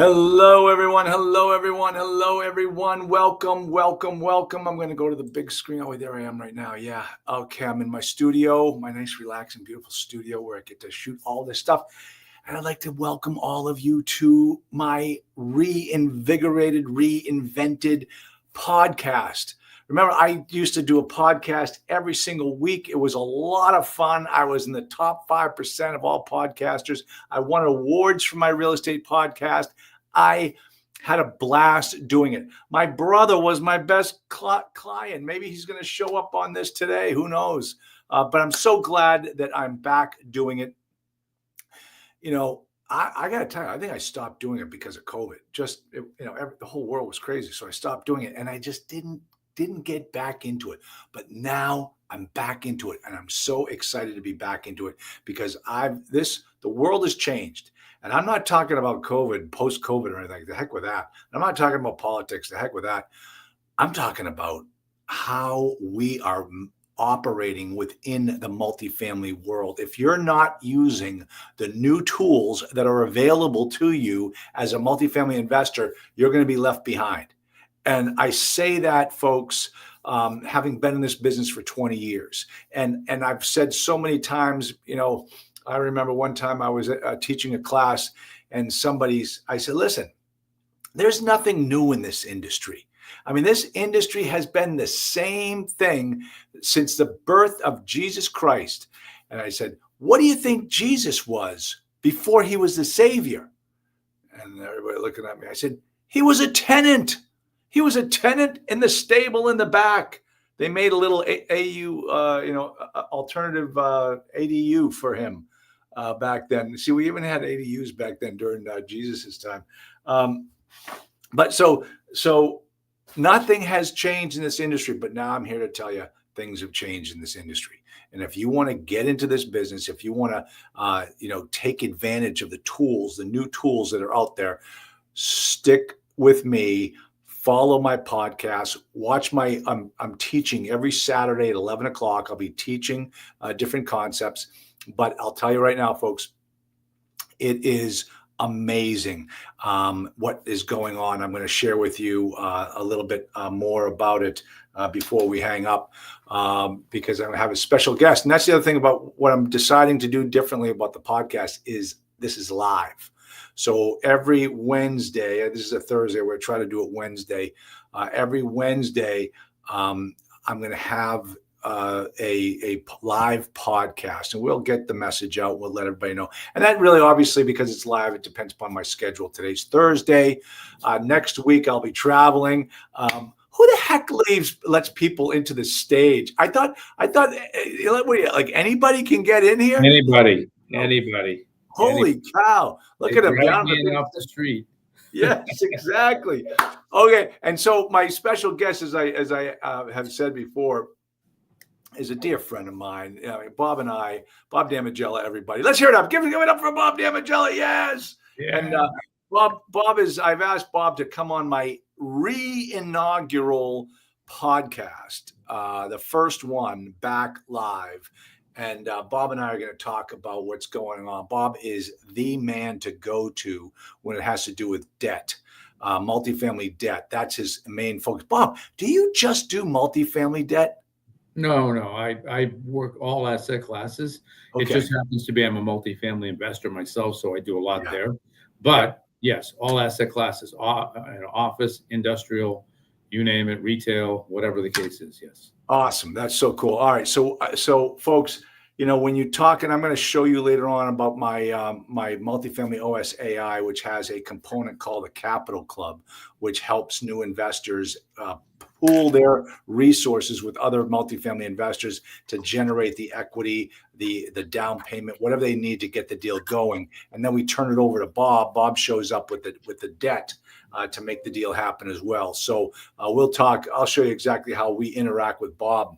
Hello, everyone. Hello, everyone. Hello, everyone. Welcome, welcome, welcome. I'm going to go to the big screen. Oh, there I am right now. Yeah. Okay. I'm in my studio, my nice, relaxing, beautiful studio where I get to shoot all this stuff. And I'd like to welcome all of you to my reinvigorated, reinvented podcast. Remember, I used to do a podcast every single week. It was a lot of fun. I was in the top 5% of all podcasters. I won awards for my real estate podcast. I had a blast doing it. My brother was my best client. Maybe he's going to show up on this today. Who knows? But I'm so glad that I'm back doing it. You know, I got to tell you, I think I stopped doing it because of COVID. The whole world was crazy. So I stopped doing it and I just didn't get back into it. But now I'm back into it and I'm so excited to be back into it because the world has changed. And I'm not talking about COVID, post-COVID or anything. The heck with that. I'm not talking about politics. The heck with that. I'm talking about how we are operating within the multifamily world. If you're not using the new tools that are available to you as a multifamily investor, you're going to be left behind. And I say that, folks, having been in this business for 20 years. And I've said so many times, I remember one time I was teaching a class and I said, listen, there's nothing new in this industry. I mean, this industry has been the same thing since the birth of Jesus Christ. And I said, what do you think Jesus was before he was the Savior? And everybody looking at me, I said, he was a tenant. He was a tenant in the stable in the back. They made a little alternative ADU for him back then. See, we even had ADUs back then during Jesus's time. But so nothing has changed in this industry. But now I'm here to tell you things have changed in this industry. And if you want to get into this business, if you want to, take advantage of the new tools that are out there, stick with me. Follow my podcast, watch I'm teaching every Saturday at 11 o'clock. I'll be teaching different concepts, but I'll tell you right now, folks, it is amazing what is going on. I'm going to share with you a little bit more about it before we hang up because I'm going to have a special guest. And that's the other thing about what I'm deciding to do differently about the podcast is this is live. So every Wednesday, this is a Thursday, we're trying to do it Wednesday. Every Wednesday, I'm going to have a live podcast and we'll get the message out. We'll let everybody know. And that really, obviously, because it's live, it depends upon my schedule. Today's Thursday. Next week, I'll be traveling. Who the heck lets people into the stage? I thought, like anybody can get in here? Anybody. Holy cow. Look at him down off the street. Yes, exactly. Okay. And so my special guest, as I have said before, is a dear friend of mine. Bob Damigella, everybody. Let's hear it up. Give it up for Bob Damigella. Yes. Yeah. And I've asked Bob to come on my inaugural podcast, the first one back live. And Bob and I are going to talk about what's going on. Bob is the man to go to when it has to do with debt, multifamily debt. That's his main focus. Bob, do you just do multifamily debt? No. I work all asset classes. Okay. It just happens to be I'm a multifamily investor myself, so I do a lot there. But yes, all asset classes, office, industrial, you name it, retail, whatever the case is. Yes. Awesome. That's so cool. All right. So folks, when you talk, and I'm going to show you later on about my my MultifamilyOS.ai, which has a component called the Capital Club, which helps new investors pool their resources with other multifamily investors to generate the equity, the down payment, whatever they need to get the deal going. And then we turn it over to Bob. Bob shows up with the debt to make the deal happen as well. So we'll talk. I'll show you exactly how we interact with Bob.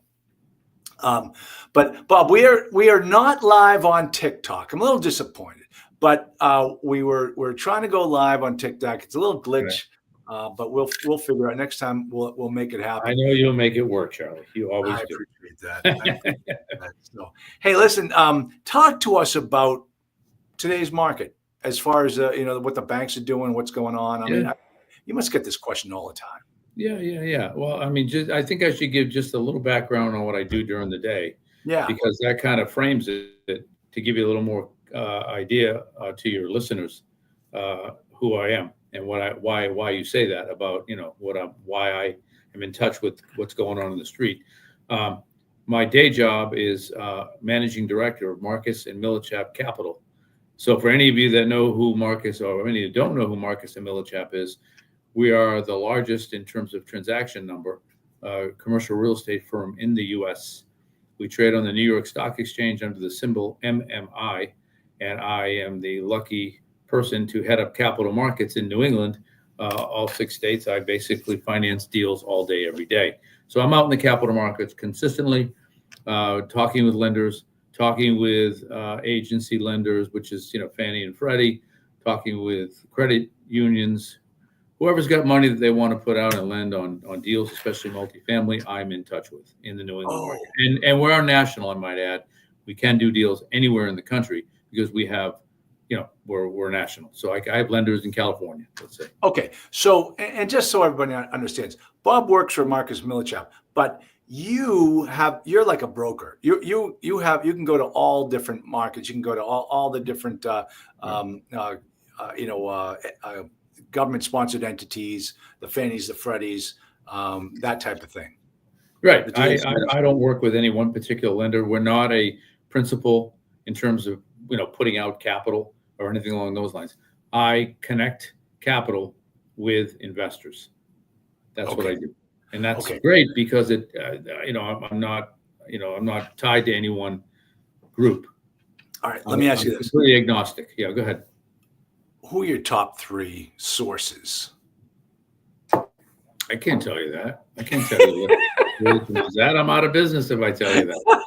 But Bob, we are not live on TikTok. I'm a little disappointed, but we're trying to go live on TikTok. It's a little glitch, but we'll figure out next time. We'll make it happen. I know you'll make it work, Charlie. You always do. Appreciate that. So, hey, listen, talk to us about today's market. as far as what the banks are doing, what's going on? I mean, you must get this question all the time. Yeah. Well, I mean, I think I should give just a little background on what I do during the day. Yeah. Because that kind of frames it to give you a little more idea to your listeners who I am and why you say that about why I am in touch with what's going on in the street. My day job is managing director of Marcus and Millichap Capital. So for any of you that know who Marcus, or any who don't know who Marcus and Millichap is, we are the largest in terms of transaction number commercial real estate firm in the U.S. We trade on the New York Stock Exchange under the symbol MMI, and I am the lucky person to head up capital markets in New England, all 6 states. I basically finance deals all day, every day. So I'm out in the capital markets consistently, talking with lenders, talking with agency lenders, which is Fannie and Freddie, talking with credit unions. Whoever's got money that they want to put out and lend on deals, especially multifamily, I'm in touch with in the New England market. And we're national, I might add. We can do deals anywhere in the country because we have, we're national. So I have lenders in California, let's say. Okay. So, and just so everybody understands, Bob works for Marcus Millichap, but you're like a broker. You can go to all different markets. You can go to all the different, government-sponsored entities, the Fannies, the Freddies, that type of thing. Right. I don't work with any one particular lender. We're not a principal in terms of putting out capital or anything along those lines. I connect capital with investors. That's what I do, and that's great because I'm not tied to any one group. All right. Let me ask you this. Completely agnostic. Yeah. Go ahead. Who are your top 3 sources? I can't tell you that. I can't tell you that. I'm out of business if I tell you that.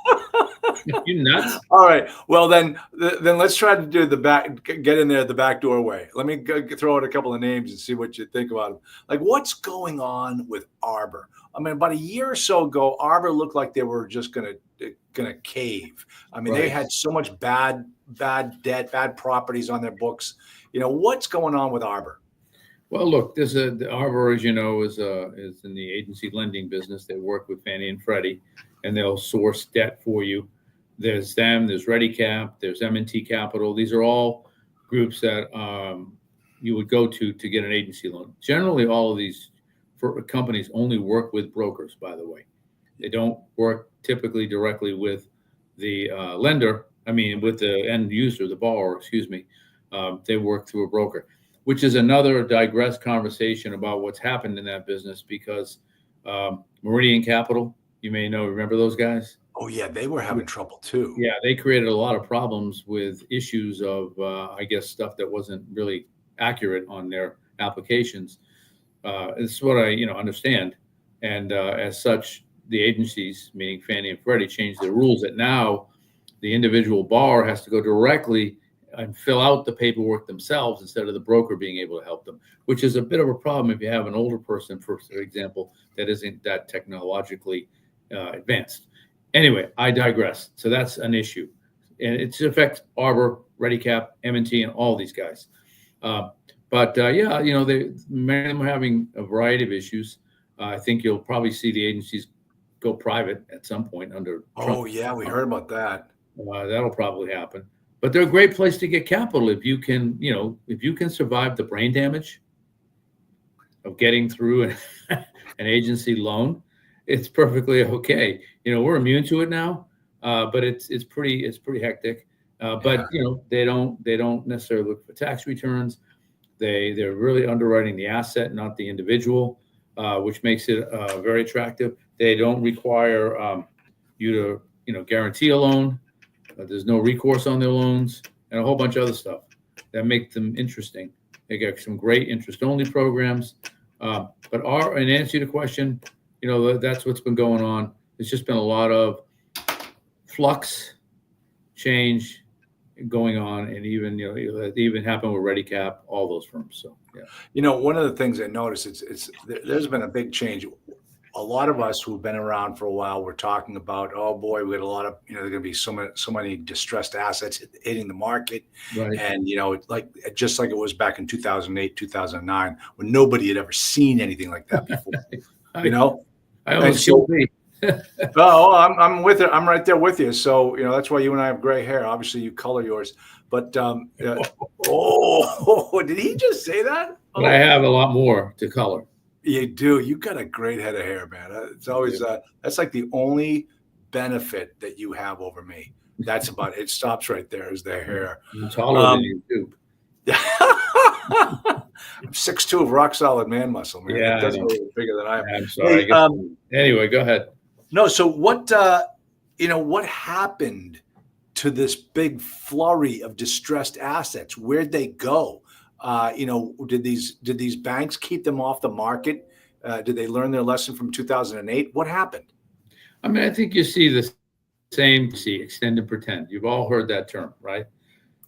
You nuts? All right. Well, then let's try to do get in there the back doorway. Let me throw out a couple of names and see what you think about them. Like, what's going on with Arbor? I mean, about a year or so ago, Arbor looked like they were just gonna cave. I mean, They had so much bad debt, bad properties on their books. What's going on with Arbor? Well, look, the Arbor, as you know, is in the agency lending business. They work with Fannie and Freddie, and they'll source debt for you. There's them. There's ReadyCap. There's M&T Capital. These are all groups that you would go to get an agency loan. Generally, all of these companies only work with brokers. By the way, they don't work typically directly with the lender. I mean, with the end user, the borrower. Excuse me. They work through a broker, which is another digressed conversation about what's happened in that business because Meridian Capital, you may remember those guys? Oh, yeah, they were having trouble too. Yeah, they created a lot of problems with issues of, stuff that wasn't really accurate on their applications. This is what I, understand. And as such, the agencies, meaning Fannie and Freddie, changed the rules that now the individual borrower has to go directly and fill out the paperwork themselves instead of the broker being able to help them, which is a bit of a problem if you have an older person, for example, that isn't that technologically advanced. Anyway, I digress. So that's an issue. And it affects Arbor, ReadyCap, M&T, and all these guys. Many of them are having a variety of issues. I think you'll probably see the agencies go private at some point under Trump. Oh, yeah, we heard about that. That'll probably happen. But they're a great place to get capital if you can survive the brain damage of getting through an agency loan. It's perfectly okay. We're immune to it now, but it's pretty hectic. They don't necessarily look for tax returns. They're really underwriting the asset, not the individual, which makes it very attractive. They don't require you to guarantee a loan. There's no recourse on their loans and a whole bunch of other stuff that make them interesting. They got some great interest-only programs. In answer to the question, that's what's been going on. There's just been a lot of flux, change going on, and even it even happened with ReadyCap, all those firms. So yeah. One of the things I noticed there's been a big change. a lot of us who've been around for a while, we're talking about, oh boy, we got a lot of, there are going to be so many distressed assets hitting the market. Right. And, just like it was back in 2008, 2009, when nobody had ever seen anything like that before, I almost killed me. Oh, I'm with it. I'm right there with you. So, that's why you and I have gray hair. Obviously you color yours, but, did he just say that? But I have a lot more to color. You do. You got a great head of hair, man. It's always that's like the only benefit that you have over me. That's about it. It stops right there is the hair. I'm taller than you too. I'm 6'2" of rock solid man muscle, man. Yeah, it doesn't get bigger than I am. I'm sorry. Anyway, go ahead. No, so what what happened to this big flurry of distressed assets? Where'd they go? Did these banks keep them off the market? Did they learn their lesson from 2008? What happened? I mean, I think you see the same, extend and pretend. You've all heard that term, right?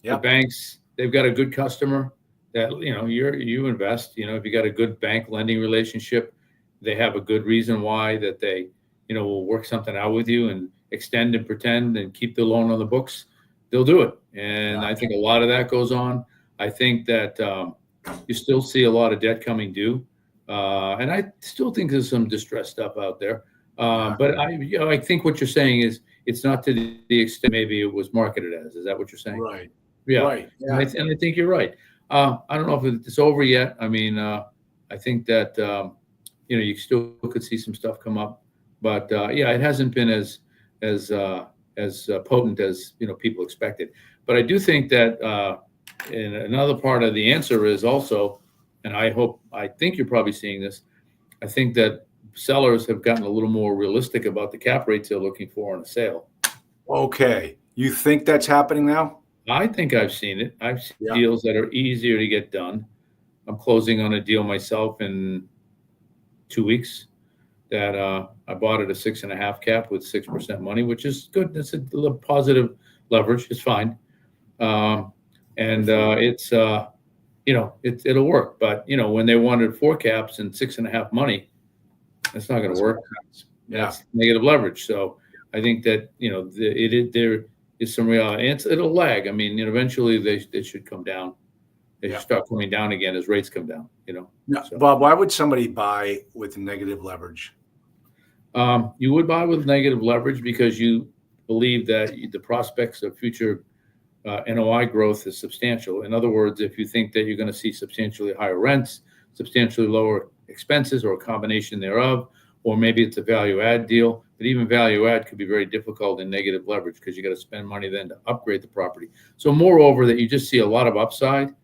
Yeah. The banks, they've got a good customer that, you invest, if you got a good bank lending relationship, they have a good reason why that they, will work something out with you and extend and pretend and keep the loan on the books. They'll do it. And I think a lot of that goes on. I think that you still see a lot of debt coming due. And I still think there's some distressed stuff out there. But I think what you're saying is it's not to the extent maybe it was marketed as. Is that what you're saying? Right. Yeah. Right. Yeah. And I think you're right. I don't know if it's over yet. I mean, I think that, you still could see some stuff come up. But, it hasn't been as potent as, people expected. But I do think that and another part of the answer is also, and I think you're probably seeing this, I think that sellers have gotten a little more realistic about the cap rates they're looking for on a sale. Okay. You think that's happening now? I think I've seen it. I've seen deals that are easier to get done. I'm closing on a deal myself in 2 weeks that I bought at a 6.5 cap with 6% money, which is good. That's a little positive leverage. It's fine. It's it'll work. But when they wanted 4 caps and 6.5 money, that's not going to work. That's negative leverage. So I think that there is some reality. And it'll lag. I mean, eventually they should come down. They should start coming down again as rates come down. So. Bob, why would somebody buy with negative leverage? You would buy with negative leverage because you believe that the prospects of future NOI growth is substantial. In other words, if you think that you're going to see substantially higher rents, substantially lower expenses, or a combination thereof, or maybe it's a value add deal, but even value add could be very difficult in negative leverage because you got to spend money then to upgrade the property. So moreover, that you just see a lot of upside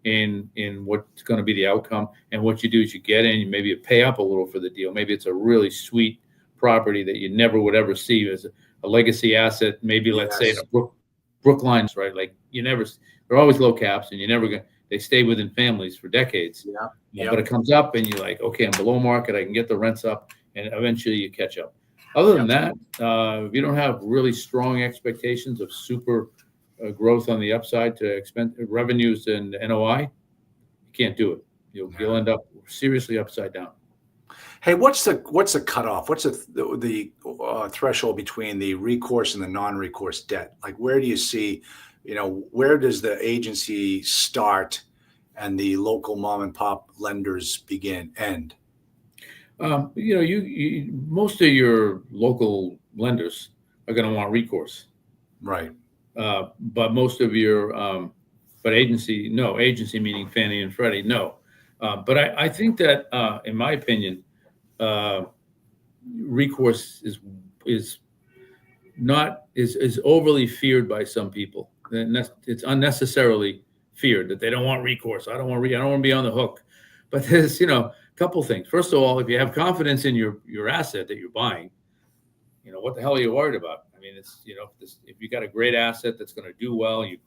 in what's going to be the outcome. And what you do is you get in, maybe you pay up a little for the deal. Maybe it's a really sweet property that you never would ever see as a legacy asset. Maybe let's say in a Brookline, right? Like they're always low caps, and they stay within families for decades. But it comes up, and you're like, okay, I'm below market. I can get the rents up, and eventually you catch up. Other than that, if you don't have really strong expectations of super growth on the upside to revenues and NOI, you can't do it. You'll end up seriously upside down. Hey, what's the cutoff? What's the threshold between the recourse and the non-recourse debt? Like, where do you see, where does the agency start and the local mom and pop lenders end? Most of your local lenders are going to want recourse, right? But most of your, agency meaning Fannie and Freddie, no. But I think that, in my opinion, recourse is overly feared by some people. It's unnecessarily feared that they don't want recourse. I don't want to be on the hook. But there's a couple things. First of all, if you have confidence in your asset that you're buying, what the hell are you worried about? I mean, it's if you got a great asset that's going to do well, you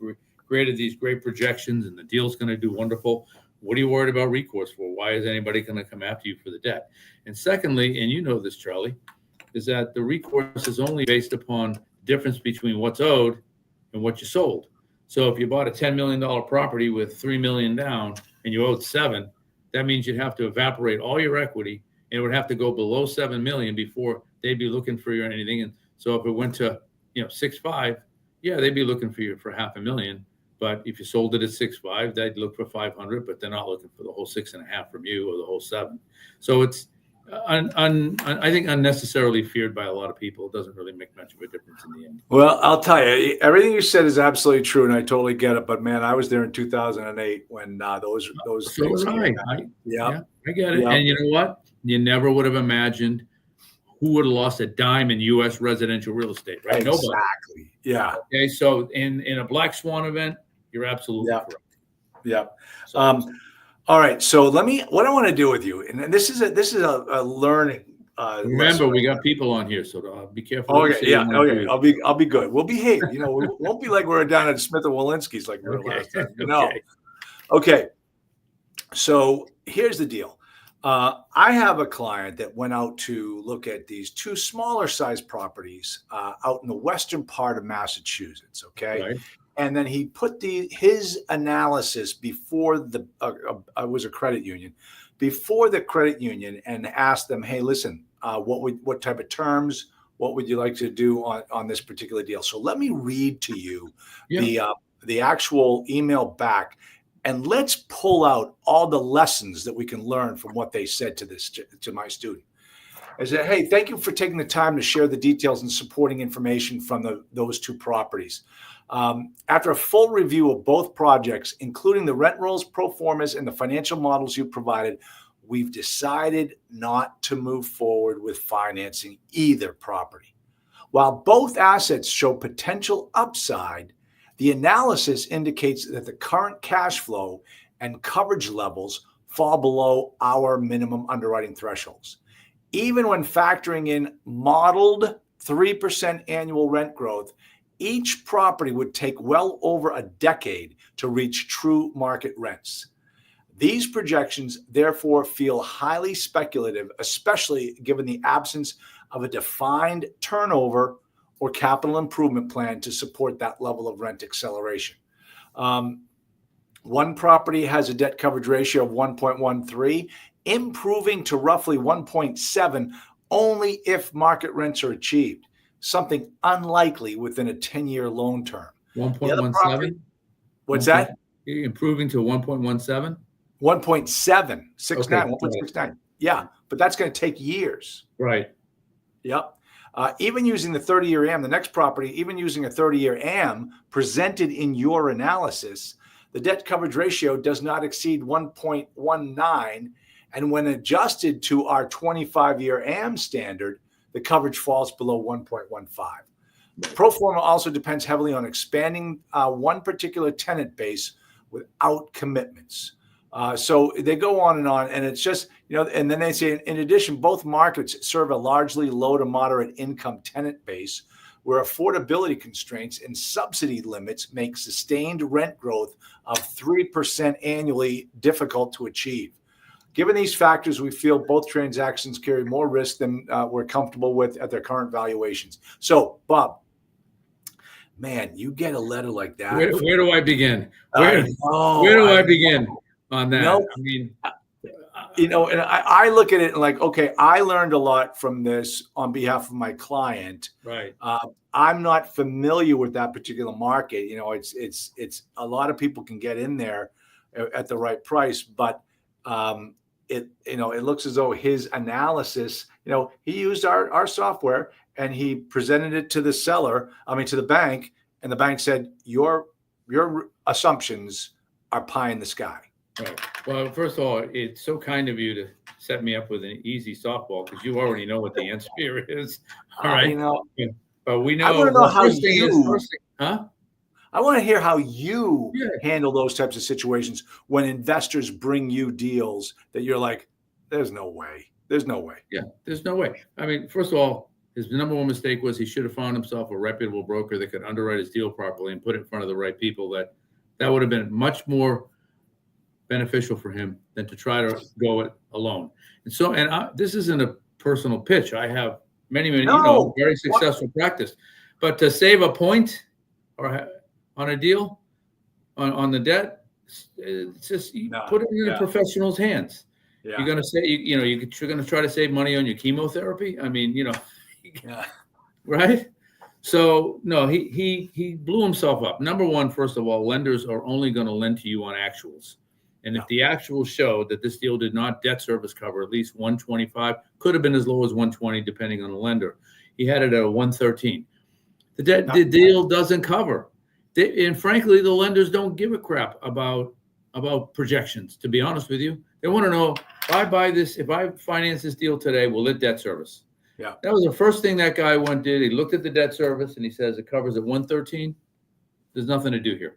created these great projections, and the deal's going to do wonderful. What are you worried about recourse for? Why is anybody going to come after you for the debt? And secondly, and you know this, Charlie, is that the recourse is only based upon the difference between what's owed and what you sold. So if you bought a $10 million property with $3 million down and you owed $7 million, that means you'd have to evaporate all your equity and it would have to go below 7 million before they'd be looking for you or anything. And so if it went to 6.5, yeah, they'd be looking for you for $500,000. But if you sold it at 6.5, they'd look for 500, but they're not looking for the whole 6.5 from you or the whole 7. So it's I think unnecessarily feared by a lot of people. It doesn't really make much of a difference in the end. Well, I'll tell you, everything you said is absolutely true, and I totally get it. But man, I was there in 2008 when those So things was came I. out. Yeah, I get it. Yeah. And you know what? You never would have imagined who would have lost a dime in U.S. residential real estate, right? Exactly. Nobody. Yeah. Okay, so in a black swan event, you're absolutely correct. Yeah. All right. So what I want to do with you, and this is a learning. Remember, we got people on here, so be careful. Okay. Yeah. Okay. I'll be good. We'll behave. We won't be like we're down at Smith and Walensky's like we were last time. No. Okay. So here's the deal. I have a client that went out to look at these 2 smaller size properties out in the western part of Massachusetts. Okay. Right. And then he put his analysis before was a credit union, before the credit union, and asked them, hey, listen, what type of terms, what would you like to do on this particular deal? So let me read to you the actual email back, and let's pull out all the lessons that we can learn from what they said to my student. I said, hey, thank you for taking the time to share the details and supporting information from those 2 properties. After a full review of both projects, including the rent rolls, pro formas, and the financial models you provided, we've decided not to move forward with financing either property. While both assets show potential upside, the analysis indicates that the current cash flow and coverage levels fall below our minimum underwriting thresholds. Even when factoring in modeled 3% annual rent growth, each property would take well over a decade to reach true market rents. These projections, therefore, feel highly speculative, especially given the absence of a defined turnover or capital improvement plan to support that level of rent acceleration. One property has a debt coverage ratio of 1.13, improving to roughly 1.7 only if market rents are achieved, something unlikely within a 10-year loan term. 1.17? What's that? Improving to 1.17? 1.7, 69, Okay. 1.69. Yeah, but that's going to take years. Right. Yep. Even using the 30-year AM, the next property, even using a 30-year AM presented in your analysis, the debt coverage ratio does not exceed 1.19. And when adjusted to our 25-year AM standard, the coverage falls below 1.15. Pro forma also depends heavily on expanding one particular tenant base without commitments. So they go on, and it's just, and then they say, in addition, both markets serve a largely low to moderate income tenant base where affordability constraints and subsidy limits make sustained rent growth of 3% annually difficult to achieve. Given these factors, we feel both transactions carry more risk than we're comfortable with at their current valuations. So, Bob, man, you get a letter like that. Where do I begin? Where do I begin on that? I mean, and I look at it and like, okay, I learned a lot from this on behalf of my client. Right. I'm not familiar with that particular market. It's a lot of people can get in there at the right price, but it looks as though his analysis, he used our software and he presented it to the to the bank, and the bank said, your assumptions are pie in the sky. Right. Well, first of all, it's so kind of you to set me up with an easy softball because you already know what the answer here is. All right. But we know. I want to know how I want to hear how you handle those types of situations when investors bring you deals that you're like, there's no way. There's no way. Yeah, there's no way. I mean, first of all, his number one mistake was he should have found himself a reputable broker that could underwrite his deal properly and put it in front of the right people. That would have been much more beneficial for him than to try to go it alone. And so, this isn't a personal pitch. I have many, very successful practice, but to save a point or on a deal on the debt, it's just put it in a professional's hands. You're going to say, you're going to try to save money on your chemotherapy. I mean, Yeah. right? So no, he blew himself up. Number one, first of all, lenders are only going to lend to you on actuals. And if the actuals show that this deal did not debt service cover at least 125, could have been as low as 120, depending on the lender. He had it at a 113. The deal doesn't cover. And frankly, the lenders don't give a crap about projections, to be honest with you. They want to know, if I buy this, if I finance this deal today, will it debt service? Yeah. That was the first thing that guy did. He looked at the debt service and he says it covers at 113. There's nothing to do here.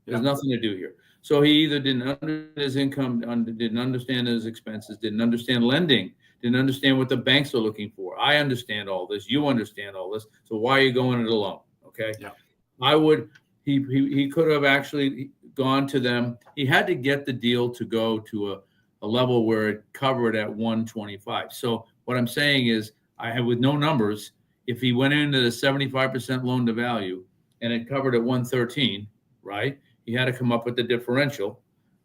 There's nothing to do here. So he either didn't understand his income, didn't understand his expenses, didn't understand lending, didn't understand what the banks are looking for. I understand all this. You understand all this. So why are you going it alone? Okay. Yeah. He could have actually gone to them. He had to get the deal to go to a level where it covered at 125. So what I'm saying is, I have, with no numbers, if he went into the 75% loan to value and it covered at 113, right? He had to come up with the differential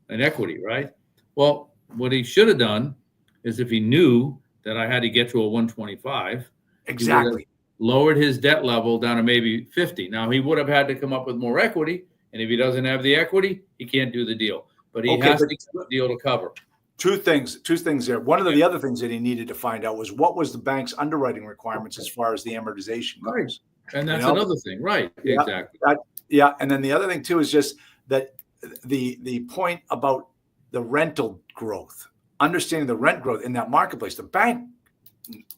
and equity, right? Well, what he should have done is, if he knew that I had to get to a 125, exactly, lowered his debt level down to maybe 50. Now he would have had to come up with more equity, and if he doesn't have the equity, he can't do the deal. But he has to get the deal to cover. Two things there. One of the other things that he needed to find out was, what was the bank's underwriting requirements as far as the amortization goes. Right. And that's another thing, right? Yeah, exactly. And then the other thing too is just that the point about the rental growth, understanding the rent growth in that marketplace. The bank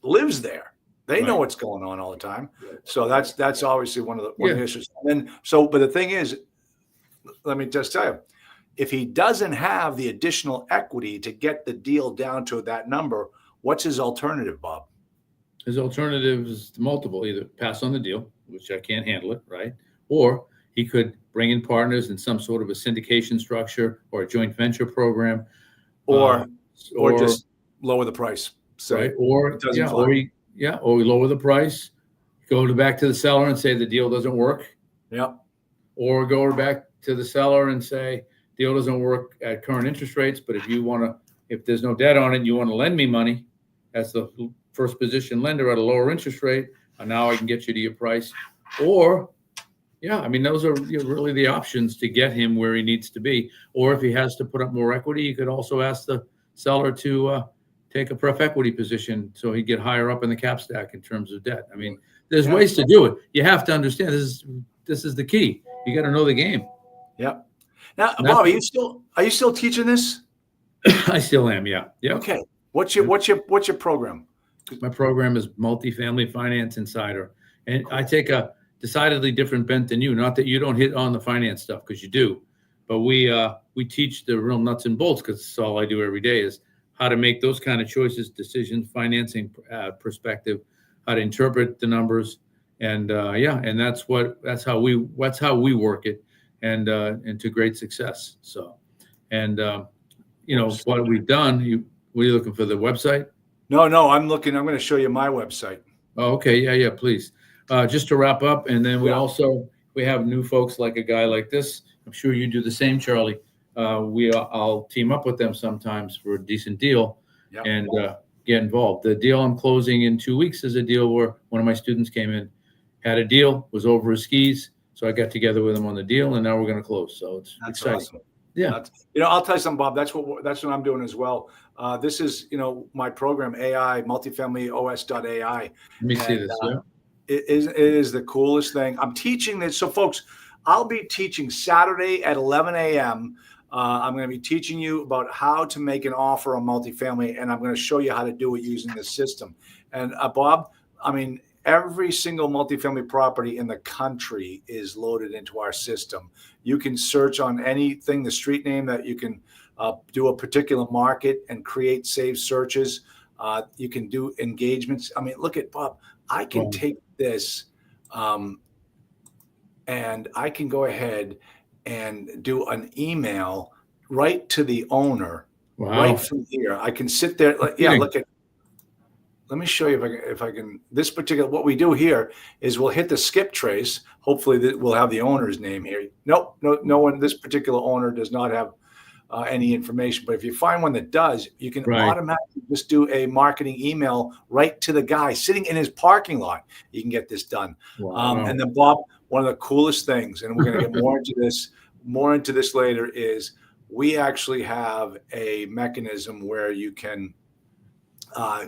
lives there. They know what's going on all the time. So that's obviously one of the issues. And then, but the thing is, let me just tell you, if he doesn't have the additional equity to get the deal down to that number, what's his alternative, Bob? His alternative is multiple: either pass on the deal, which I can't handle it, right? Or he could bring in partners in some sort of a syndication structure or a joint venture program, or just lower the price, right? Or we lower the price, go back to the seller and say the deal doesn't work. Yeah. Or go back to the seller and say, deal doesn't work at current interest rates, but if there's no debt on it, you want to lend me money as the first position lender at a lower interest rate, and now I can get you to your price. Or, those are really the options to get him where he needs to be. Or if he has to put up more equity, you could also ask the seller to take a pref equity position so he'd get higher up in the cap stack in terms of debt. I mean, there's ways to do it. You have to understand this is the key. You got to know the game. Yeah. Now, Bob, are you still teaching this? I still am. Yeah. Yeah. Okay. What's your program? My program is Multifamily Finance Insider, and I take a decidedly different bent than you. Not that you don't hit on the finance stuff, because you do, but we teach the real nuts and bolts, because it's all I do every day, is how to make those kind of choices, decisions, financing perspective, how to interpret the numbers, and that's how we work it, and to great success. So, and what we've done. Were you looking for the website? No, I'm looking. I'm going to show you my website. Oh, okay. Yeah, please. Just to wrap up, and then we have new folks like a guy like this. I'm sure you do the same, Charlie. I'll team up with them sometimes for a decent deal and get involved. The deal I'm closing in 2 weeks is a deal where one of my students came in, had a deal, was over his skis. So I got together with him on the deal, and now we're going to close. So it's exciting. Awesome. Yeah. I'll tell you something, Bob. That's what I'm doing as well. This is, my program, AI, MultifamilyOS.ai. Let me see this. It is the coolest thing. I'm teaching this. So, folks, I'll be teaching Saturday at 11 a.m. I'm going to be teaching you about how to make an offer on multifamily, and I'm going to show you how to do it using this system. And Bob, every single multifamily property in the country is loaded into our system. You can search on anything, the street name, that you can do a particular market and create saved searches. You can do engagements. Look at Bob. I can take this and I can go ahead and do an email right to the owner right from here. I can sit there. Look at. Let me show you if I can. This particular, what we do here is we'll hit the skip trace. Hopefully we'll have the owner's name here. Nope, no one. This particular owner does not have any information. But if you find one that does, you can Right. automatically just do a marketing email right to the guy sitting in his parking lot. You can get this done. Wow. And then, Bob, one of the coolest things, and we're going to get more into this later, is we actually have a mechanism where you can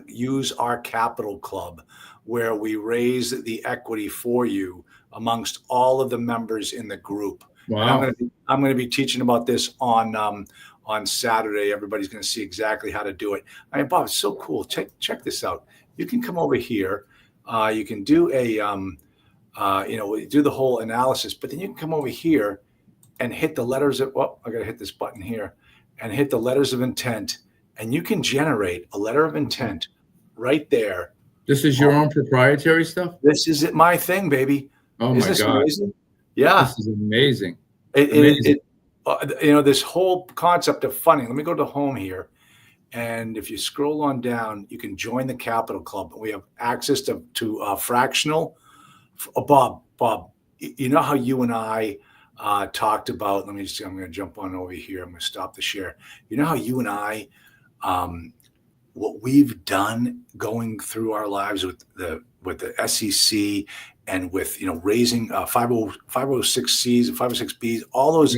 use our capital club, where we raise the equity for you amongst all of the members in the group. Wow. I'm going to be teaching about this on Saturday. Everybody's going to see exactly how to do it. I mean, Bob, it's so cool. Check this out. You can come over here. You can do do the whole analysis, but then you can come over here and hit the letters of, I got to hit this button here and hit the letters of intent. And you can generate a letter of intent right there. This is your own proprietary stuff? This is my thing, baby. Oh, my God. Amazing? Yeah. This is amazing. This whole concept of funding. Let me go to home here. And if you scroll on down, you can join the Capital Club. We have access to fractional. Bob, you know how you and I talked about, let me see, I'm going to jump on over here. I'm going to stop the share. You know how you and I, what we've done going through our lives with the SEC and with raising 506Cs and 506Bs, all those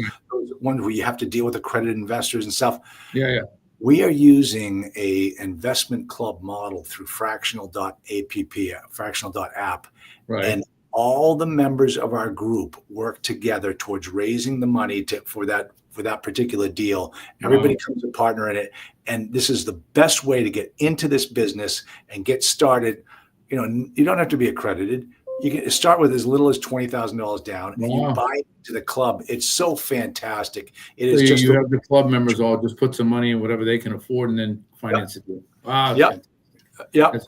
ones where you have to deal with accredited investors and stuff. Yeah. We are using a investment club model through fractional.app, right. And all the members of our group work together towards raising the money for that particular deal. Everybody comes a partner in it. And this is the best way to get into this business and get started. You don't have to be accredited. You can start with as little as $20,000 down, and you buy into the club. It's so fantastic. It is just you have the club members all just put some money in whatever they can afford and then finance it. Wow. Yep.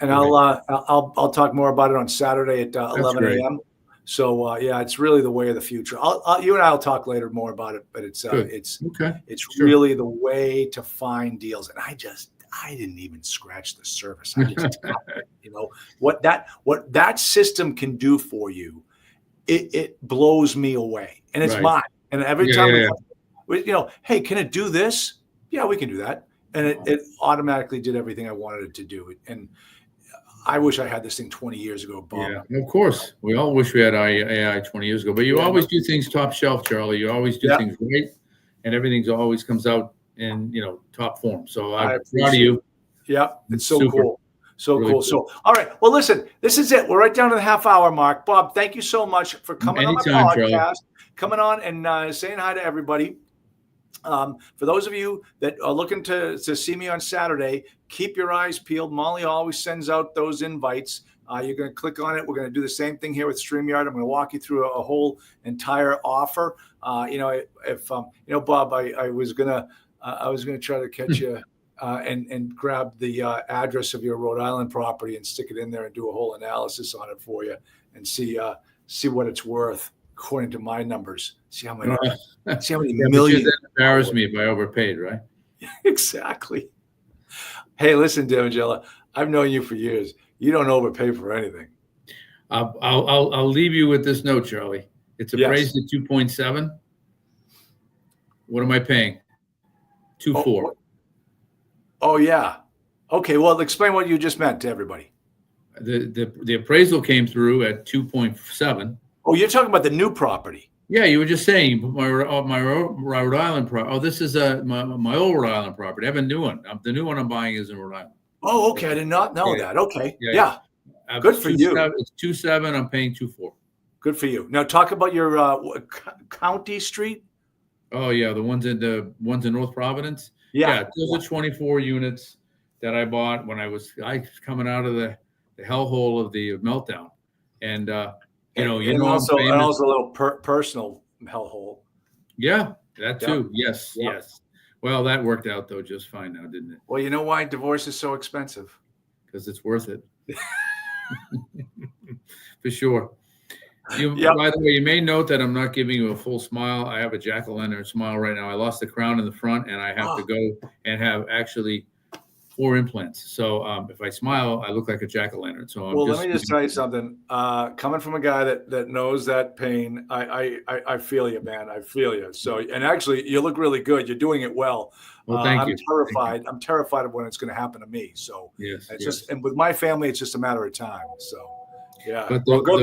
And I'll talk more about it on Saturday at 11 a.m. So it's really the way of the future. You and I will talk later more about it, but it's really the way to find deals. And I didn't even scratch the surface. I just what that system can do for you, it blows me away. And it's mine. And every time hey, can it do this? Yeah, we can do that. And it automatically did everything I wanted it to do. And I wish I had this thing 20 years ago, Bob. Yeah, of course. We all wish we had AI 20 years ago. But you always do things top shelf, Charlie. You always do things right, and everything's always comes out in top form. So I'm proud of you. Yeah, it's so cool. So really cool. So, all right. Well, listen, this is it. We're right down to the half-hour mark. Bob, thank you so much for coming on my podcast, Charlie. Coming on and saying hi to everybody. For those of you that are looking to see me on Saturday, keep your eyes peeled. Molly always sends out those invites. You're going to click on it. We're going to do the same thing here with StreamYard. I'm going to walk you through a whole entire offer. Bob, I was going to try to catch you and grab the address of your Rhode Island property and stick it in there and do a whole analysis on it for you and see what it's worth according to my numbers. See how many millions. That embarrass me if I overpaid, right? Exactly. Hey, listen, Damangela, I've known you for years. You don't overpay for anything. I'll leave you with this note, Charlie. It's appraised at 2.7. What am I paying? 2.4. Oh yeah. Okay. Well, explain what you just meant to everybody. The appraisal came through at 2.7. Oh, you're talking about the new property. Yeah, you were just saying my Rhode Island property. Oh, this is my old Rhode Island property. I have a new one. The new one I'm buying is in Rhode Island. Oh, okay. I did not know that. Okay. Yeah. Good for you. It's 2.7. I'm paying 2.4. Good for you. Now talk about your county street. Oh yeah, the ones in North Providence. Yeah, those are 24 units that I bought when I was coming out of the hellhole of the meltdown, and also a little personal hellhole. Yeah, that too. Yep. Yes. Well, that worked out though just fine now, didn't it? Well, you know why divorce is so expensive? Because it's worth it. For sure. By the way, you may note that I'm not giving you a full smile. I have a jack-o'-lantern smile right now. I lost the crown in the front, and I have to go and have actually 4 implants. So if I smile, I look like a jack-o'-lantern. So well, let me just tell you something. Coming from a guy that knows that pain, I feel you, man. I feel you. So, and actually, you look really good. You're doing it well. Well, thank I'm you. terrified. I'm terrified of when it's going to happen to me. So, Yes, it's yes. just, and with my family, it's just a matter of time. So, yeah. But Well, go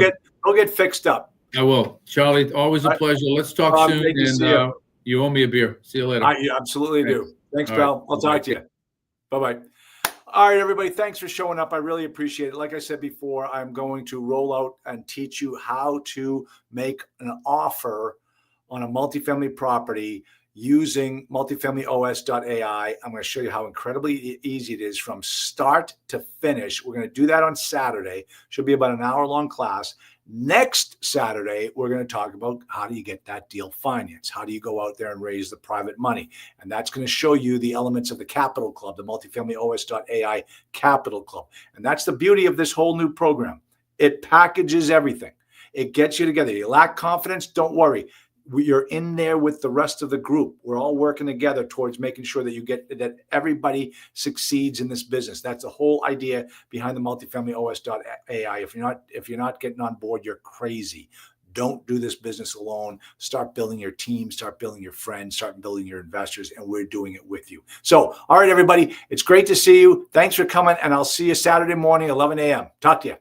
get fixed up. I will, Charlie. Always a pleasure. Let's talk soon. Great to see you. You owe me a beer. See you later. I absolutely do. Thanks, pal. I'll talk to you. Bye-bye. All right, everybody. Thanks for showing up. I really appreciate it. Like I said before, I'm going to roll out and teach you how to make an offer on a multifamily property using MultifamilyOS.ai. I'm going to show you how incredibly easy it is from start to finish. We're going to do that on Saturday. Should be about an hour-long class. Next Saturday, we're going to talk about how do you get that deal financed? How do you go out there and raise the private money? And that's going to show you the elements of the Capital Club, the MultifamilyOS.ai Capital Club. And that's the beauty of this whole new program. It packages everything. It gets you together. You lack confidence? Don't worry. You're in there with the rest of the group. We're all working together towards making sure that you get that everybody succeeds in this business. That's the whole idea behind the MultifamilyOS.ai. If you're not getting on board, you're crazy. Don't do this business alone. Start building your team, start building your friends, start building your investors, and we're doing it with you. So, all right, everybody, it's great to see you. Thanks for coming, and I'll see you Saturday morning, 11 a.m. Talk to you.